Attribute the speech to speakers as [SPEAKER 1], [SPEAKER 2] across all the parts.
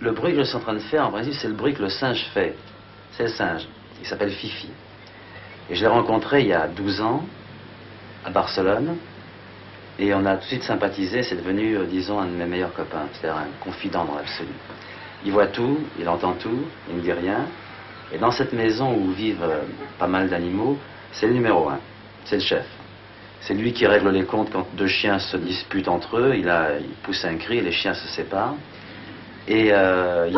[SPEAKER 1] Le bruit que je suis en train de faire, en principe, c'est le bruit que le singe fait. C'est le singe. Il s'appelle Fifi. Et je l'ai rencontré il y a 12 ans, à Barcelone. Et on a tout de suite sympathisé. C'est devenu, disons, un de mes meilleurs copains. C'est-à-dire un confident dans l'absolu. Il voit tout, il entend tout, il ne dit rien. Et dans cette maison où vivent pas mal d'animaux, c'est le numéro 1. C'est le chef. C'est lui qui règle les comptes quand deux chiens se disputent entre eux. Il pousse un cri et les chiens se séparent. Et il y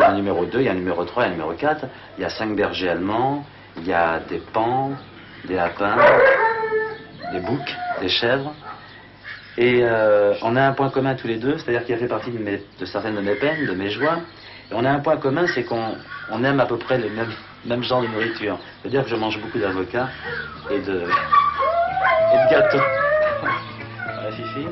[SPEAKER 1] a un numéro 2, il y a un numéro 3, il y a un numéro 4. Il y a 5 bergers allemands, il y a des paons, des lapins, des boucs, des chèvres. Et on a un point commun tous les deux, c'est-à-dire qu'il a fait partie de certaines de mes peines, de mes joies. Et on a un point commun, c'est qu'on aime à peu près le même genre de nourriture. C'est-à-dire que je mange beaucoup d'avocats et de gâteaux. Voilà, Fifi.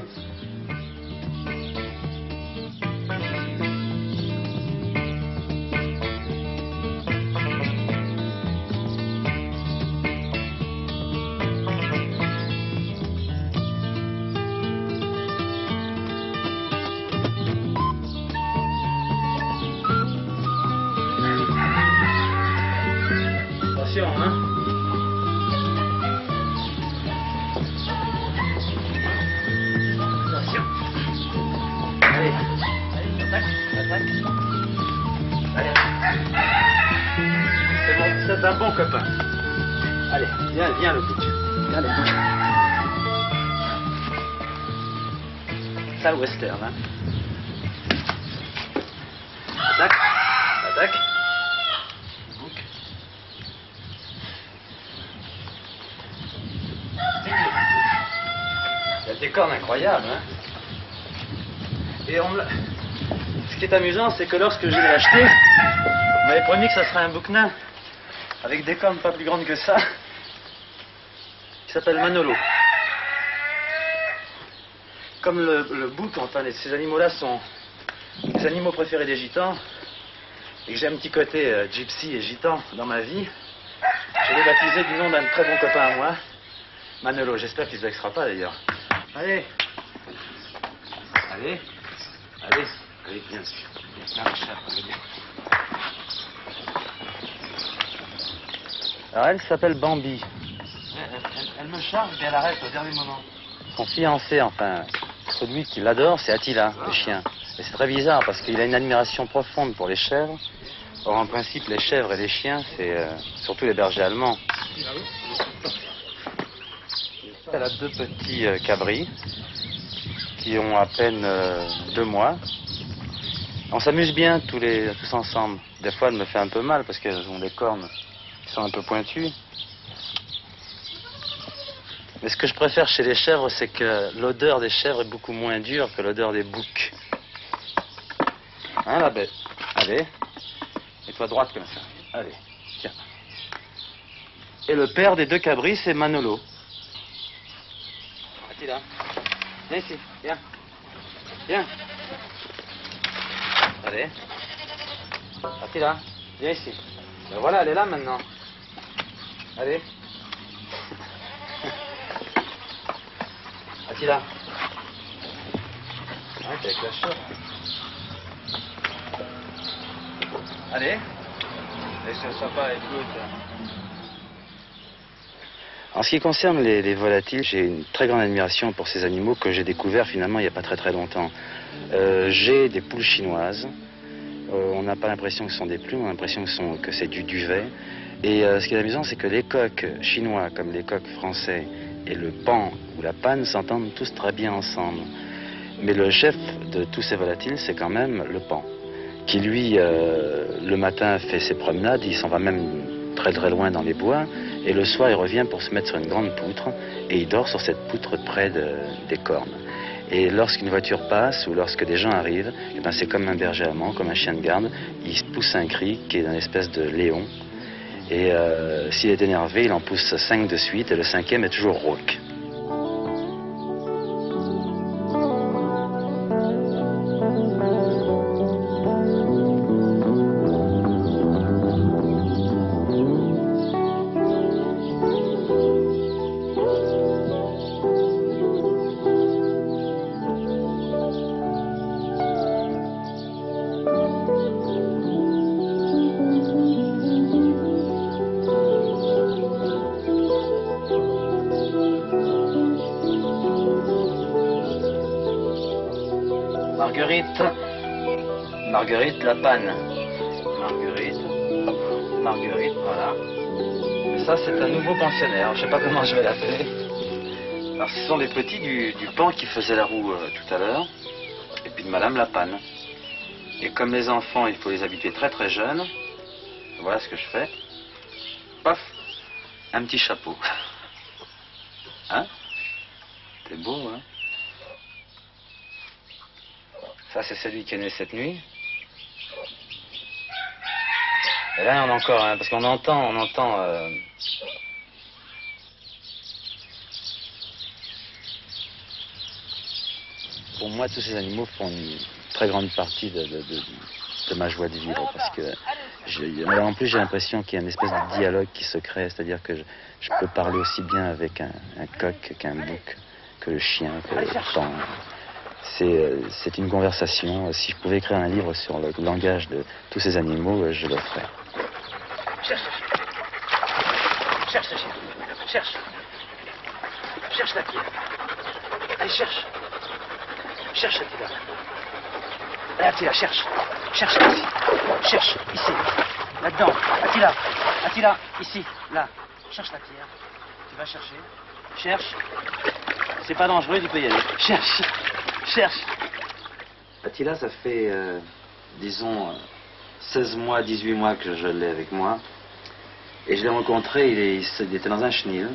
[SPEAKER 1] Attention, hein. Attention. Allez, attaque. Allez. C'est bon, c'est un bon copain. Allez, viens le bouc. Viens le bouc. Ça le western, hein. Attaque. Il y a des cornes incroyables, hein. Et ce qui est amusant, c'est que lorsque je l'ai acheté, on m'avait promis que ça serait un bouc nain, avec des cornes pas plus grandes que ça, qui s'appelle Manolo. Comme le bouc, enfin, ces animaux-là sont les animaux préférés des gitans, et que j'ai un petit côté gypsy et gitan dans ma vie, je l'ai baptisé du nom d'un très bon copain à moi, Manolo. J'espère qu'il ne se vexera pas d'ailleurs. Allez, bien sûr. Alors elle s'appelle Bambi. Elle me charge et elle arrête au dernier moment. Son fiancé, enfin, celui qui l'adore, c'est Attila, le chien. Et c'est très bizarre parce qu'il a une admiration profonde pour les chèvres. Or, en principe, les chèvres et les chiens, c'est surtout les bergers allemands. Elle a 2 petits cabris qui ont à peine 2 mois. On s'amuse bien tous ensemble. Des fois, elle me fait un peu mal parce qu'elles ont des cornes qui sont un peu pointues. Mais ce que je préfère chez les chèvres, c'est que l'odeur des chèvres est beaucoup moins dure que l'odeur des boucs. Hein, la bête? Allez. Mets-toi droite comme ça. Allez, tiens. Et le père des 2 cabris, c'est Manolo. Attila, viens ici, viens. Allez. Attila, viens ici. Ben voilà, elle est là maintenant. Allez. Attila. Ah, t'es avec la chauffe. Allez. Laisse le papa, écoute. En ce qui concerne les volatiles, j'ai une très grande admiration pour ces animaux que j'ai découverts finalement il n'y a pas très longtemps. J'ai des poules chinoises. On n'a pas l'impression que ce sont des plumes, on a l'impression que c'est du duvet. Et ce qui est amusant, c'est que les coqs chinois comme les coqs français et le paon ou la panne s'entendent tous très bien ensemble. Mais le chef de tous ces volatiles, c'est quand même le paon, qui lui, le matin, fait ses promenades, il s'en va même très loin dans les bois, et le soir, il revient pour se mettre sur une grande poutre, et il dort sur cette poutre près des cornes. Et lorsqu'une voiture passe, ou lorsque des gens arrivent, eh ben c'est comme un berger allemand, comme un chien de garde, il pousse un cri qui est une espèce de léon, et s'il est énervé, il en pousse 5 de suite, et le 5e est toujours rauque. Marguerite. Marguerite la panne. Marguerite. Marguerite, voilà. Et ça, c'est un nouveau pensionnaire. Je sais pas comment je vais l'appeler. Alors, ce sont les petits du pan qui faisaient la roue tout à l'heure. Et puis de Madame la panne. Et comme les enfants, il faut les habituer très très jeunes. Voilà ce que je fais. Paf, un petit chapeau. Hein? C'est beau, hein? Ça, c'est celui qui est né cette nuit. Et là, on a encore, hein, parce qu'on entend, Pour moi, tous ces animaux font une très grande partie de ma joie de vivre, parce que en plus j'ai l'impression qu'il y a une espèce de dialogue qui se crée, c'est-à-dire que je peux parler aussi bien avec un coq qu'un bouc, que le chien, que le pan. C'est une conversation. Si je pouvais écrire un livre sur le langage de tous ces animaux, je le ferais.
[SPEAKER 2] Cherche le chien. Cherche. Cherche la pierre. Allez, cherche. Cherche Attila. Allez, Attila, cherche. Cherche ici. Cherche, ici. Là-dedans. Attila, ici. Là. Cherche la pierre. Tu vas chercher. Cherche. C'est pas dangereux, tu peux y aller. Cherche.
[SPEAKER 1] Attila, ça fait, disons, 16 mois, 18 mois que je l'ai avec moi. Et je l'ai rencontré, il était dans un chenil.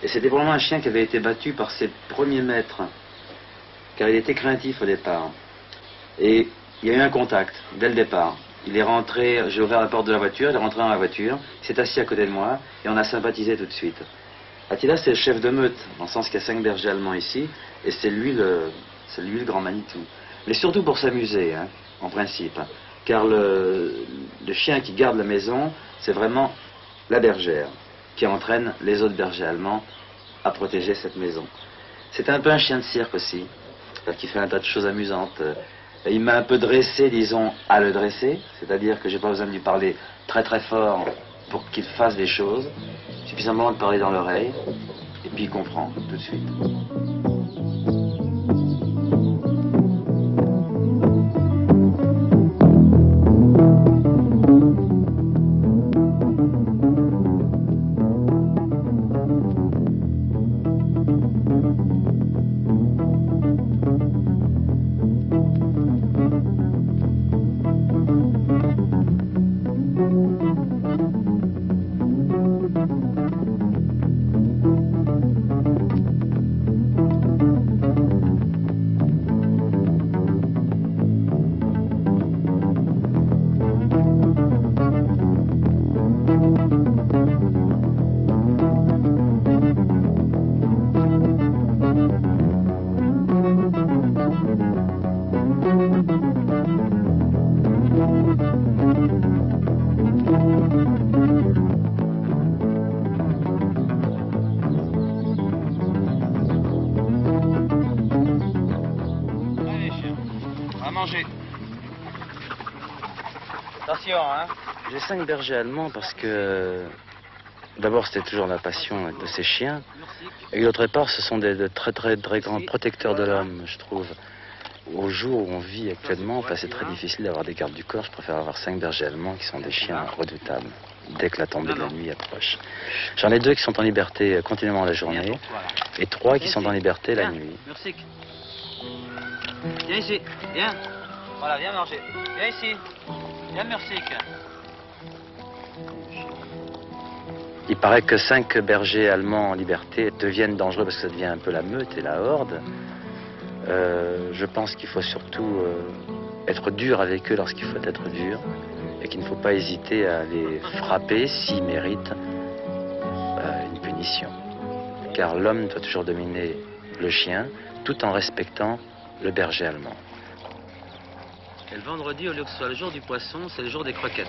[SPEAKER 1] Et c'était vraiment un chien qui avait été battu par ses premiers maîtres. Car il était craintif au départ. Et il y a eu un contact, dès le départ. Il est rentré, j'ai ouvert la porte de la voiture, il est rentré dans la voiture, il s'est assis à côté de moi, et on a sympathisé tout de suite. Attila, c'est le chef de meute, dans le sens qu'il y a 5 bergers allemands ici, et c'est lui le grand Manitou. Mais surtout pour s'amuser, hein, en principe. Car le chien qui garde la maison, c'est vraiment la bergère, qui entraîne les autres bergers allemands à protéger cette maison. C'est un peu un chien de cirque aussi, qui fait un tas de choses amusantes. Il m'a un peu dressé, disons, à le dresser, c'est-à-dire que j'ai pas besoin de lui parler très très fort pour qu'il fasse des choses, suffisamment de parler dans l'oreille, et puis il comprend tout de suite.
[SPEAKER 2] Attention, hein.
[SPEAKER 1] J'ai 5 bergers allemands parce que, d'abord, c'était toujours la passion de ces chiens. Et d'autre part, ce sont de très grands protecteurs de l'homme, je trouve. Au jour où on vit actuellement, c'est très difficile d'avoir des gardes du corps. Je préfère avoir 5 bergers allemands qui sont des chiens redoutables, dès que la tombée de la nuit approche. J'en ai 2 qui sont en liberté continuellement la journée, et 3 qui sont en liberté la nuit.
[SPEAKER 2] Mursik. Viens ici, viens. Voilà, viens manger. Viens ici. Viens Mursik.
[SPEAKER 1] Il paraît que 5 bergers allemands en liberté deviennent dangereux parce que ça devient un peu la meute et la horde. Je pense qu'il faut surtout être dur avec eux lorsqu'il faut être dur et qu'il ne faut pas hésiter à les frapper s'ils méritent une punition. Car l'homme doit toujours dominer le chien tout en respectant le berger allemand.
[SPEAKER 2] Et le vendredi, au lieu que ce soit le jour du poisson, c'est le jour des croquettes.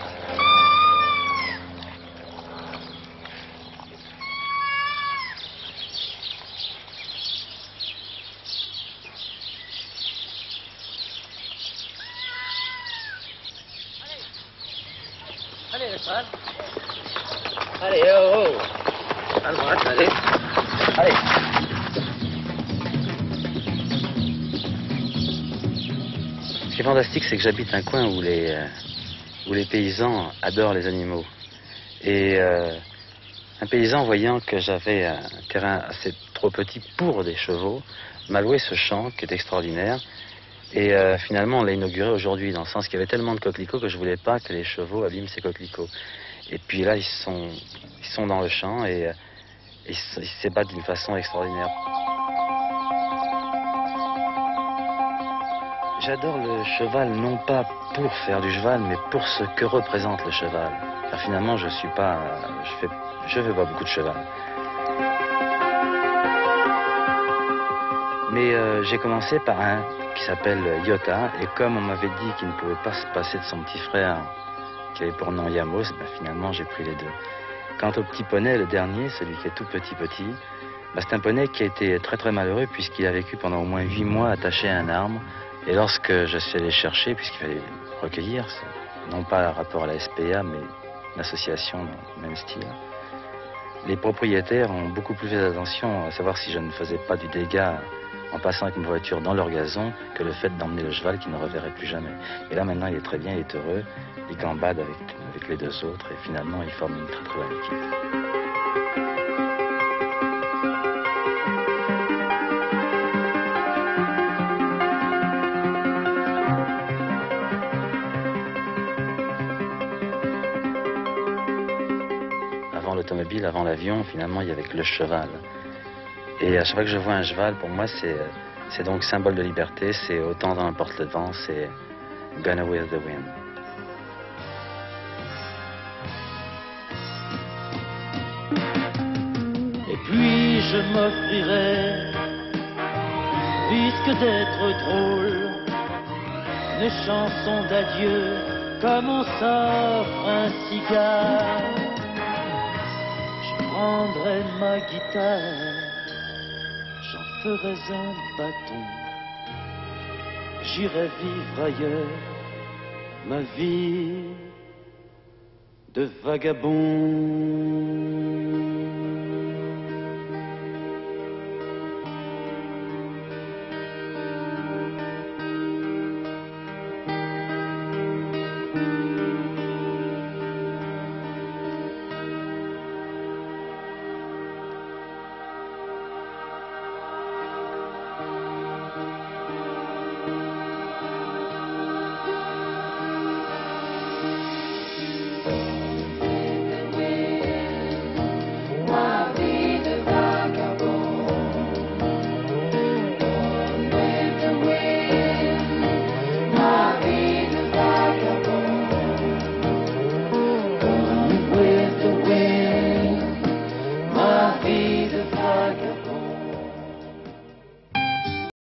[SPEAKER 2] Allez, le cheval. Allez, oh, oh. À droite, allez. Allez.
[SPEAKER 1] qui est fantastique, c'est que j'habite un coin où les paysans adorent les animaux. Et un paysan, voyant que j'avais un terrain assez trop petit pour des chevaux, m'a loué ce champ qui est extraordinaire. Et finalement, on l'a inauguré aujourd'hui, dans le sens qu'il y avait tellement de coquelicots que je voulais pas que les chevaux abîment ces coquelicots. Et puis là, ils sont dans le champ et ils s'ébattent d'une façon extraordinaire. J'adore le cheval, non pas pour faire du cheval, mais pour ce que représente le cheval. Car finalement, je fais pas beaucoup de cheval. Mais j'ai commencé par un qui s'appelle Iota, et comme on m'avait dit qu'il ne pouvait pas se passer de son petit frère, qui avait pour nom Yamos, ben finalement j'ai pris les deux. Quant au petit poney, le dernier, celui qui est tout petit, ben c'est un poney qui a été très très malheureux puisqu'il a vécu pendant au moins 8 mois attaché à un arbre. Et lorsque je suis allé chercher, puisqu'il fallait recueillir, non pas un rapport à la SPA, mais une association dans le même style, les propriétaires ont beaucoup plus fait attention à savoir si je ne faisais pas du dégât en passant avec ma voiture dans leur gazon que le fait d'emmener le cheval qui ne reverrait plus jamais. Et là maintenant il est très bien, il est heureux, il gambade avec les deux autres et finalement ils forment une très très bonne équipe. Avant l'automobile, avant l'avion, finalement il y avait que le cheval. Et à chaque fois que je vois un cheval, pour moi, c'est donc symbole de liberté, c'est autant dans n'importe le vent, c'est Gone with the wind.
[SPEAKER 3] Et puis je m'offrirai, puisque d'être drôle, une chanson d'adieu, comme on s'offre un cigare. Je prendrai ma guitare, ferais un bâton, j'irai vivre ailleurs ma vie de vagabond.